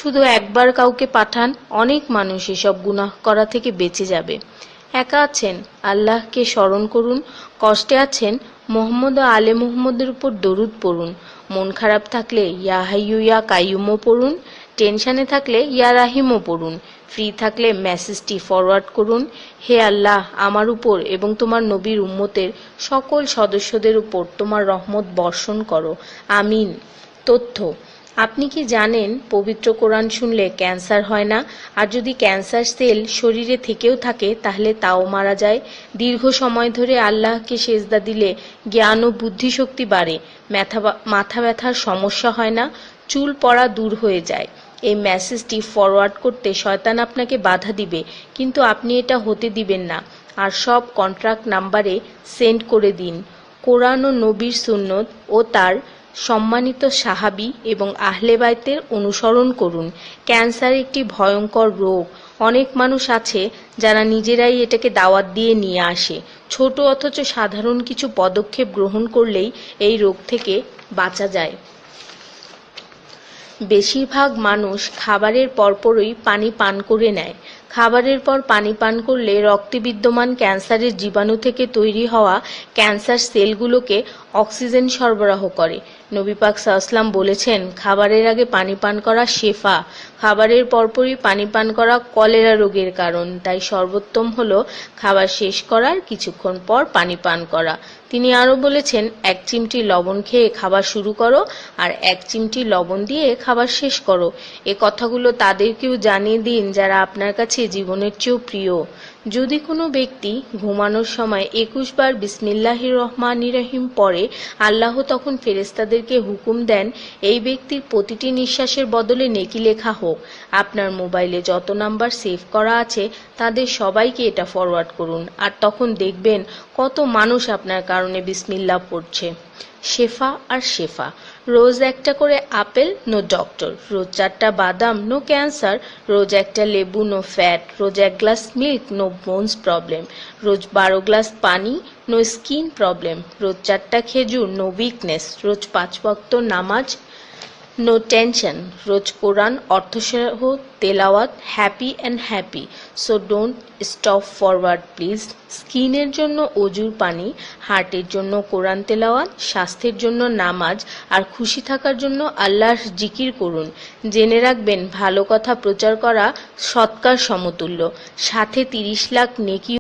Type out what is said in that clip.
শুধু একবার কাউকে পাঠান, অনেক মানুষ এসব গুনাহ করা থেকে বেঁচে যাবে। একা আছেন, আল্লাহকে স্মরণ করুন। কষ্টে আছেন, মোহাম্মদ ও আলে মুহাম্মদের উপর দরুদ পড়ুন। মন খারাপ থাকলে ইয়া হাইয়ু ইয়া কাইয়ুমও পড়ুন। টেনশনে থাকলে ইয়া রাহিমও পড়ুন। ফ্রি থাকলে মেসেজটি ফরওয়ার্ড করুন, হে আল্লাহ, আমার উপর এবং তোমার নবীর উম্মতের সকল সদস্যদের উপর তোমার রহমত বর্ষণ করো, আমিন। তথ্য: আপনি কি জানেন পবিত্র কোরআন শুনলে ক্যান্সার হয় না? আর যদি ক্যান্সার সেল শরীরে থেকেও থাকে তাহলে তাও মারা যায়। দীর্ঘ সময় ধরে আল্লাহকে সেজদা দিলে জ্ঞান ও বুদ্ধিশক্তি বাড়ে। মাথা ব্যথার সমস্যা হয় না, চুল পড়া দূর হয়ে যায়। এই মেসেজটি ফরওয়ার্ড করতে শয়তান আপনাকে বাধা দিবে, কিন্তু আপনি এটা হতে দিবেন না। আর সব কন্ট্রাক্ট নাম্বারে সেন্ড করে দিন। কোরআন ও নবীর সুন্নত ও তার সম্মানিত সাহাবী এবং আহলে বাইতের অনুসরণ করুন। ক্যান্সার একটি ভয়ঙ্কর রোগ। অনেক মানুষ আছে যারা নিজেরাই এটাকে দাওয়াত দিয়ে নিয়ে আসে। ছোট অথচ সাধারণ কিছু পদক্ষেপ গ্রহণ করলেই এই রোগ থেকে বাঁচা যায়। বেশিরভাগ মানুষ খাবারের পরপরই পানি পান করে নেয়। খাবারের পর পানি পান করলে রক্তে বিদ্যমান ক্যান্সারের জীবাণু থেকে তৈরি হওয়া ক্যান্সার সেলগুলোকে অক্সিজেন সরবরাহ করে। নবী পাক সাল্লাল্লাহু বলেছেন, খাবারের আগে পানি পান করা শেফা। খাবারের পরপরই পানি পান করা কলেরা রোগের কারণ। তাই সর্বোত্তম হলো খাবার শেষ করার কিছুক্ষণ পর পানি পান করা। তিনি আরও বলেছেন, 1 চিমটি লবণ খেয়ে খাবার শুরু করো আর 1 চিমটি লবণ দিয়ে খাবার শেষ করো। এ কথাগুলো তাদেরকেও জানিয়ে দিন যারা আপনার কাছে জীবনের চেয়েও প্রিয়। যদি কোনো ব্যক্তি ঘুমানোর সময় 21 বার বিসমিল্লাহির রহমানির রহিম পড়ে, আল্লাহ তখন ফেরেশতাদেরকে হুকুম দেন এই ব্যক্তির প্রতিটি নিঃশ্বাসের বদলে নেকি লেখা হোক। আপনার মোবাইলে যত নাম্বার সেভ করা আছে তাদের সবাইকে এটা ফরওয়ার্ড করুন, আর তখন দেখবেন কত মানুষ আপনার কারণে বিসমিল্লাহ পড়ছে। শেফা আর শেফা: রোজ একটা করে আপেল, নো ডক্টর। রোজ 4টা বাদাম, নো ক্যান্সার। রোজ একটা লেবু, নো ফ্যাট। রোজ 1 glass milk, no bones problem. রোজ 12 গ্লাস পানি, নো স্কিন প্রবলেম। রোজ 4টা খেজুর, নো উইকনেস। রোজ 5 ওয়াক্ত নামাজ, নো টেনশন। রোজ কোরআন অর্থসহ তেলাওয়াত, happy and happy. So don't stop forward please. স্কিনের জন্য অজুর পানি, হার্টের জন্য কোরআন তেলাওয়াত, স্বাস্থ্যের জন্য নামাজ, আর খুশি থাকার জন্য আল্লাহর জিকির করুন। জেনে রাখবেন, ভালো কথা প্রচার করা সৎকার সমতুল্য, সাথে 30 লাখ নেকি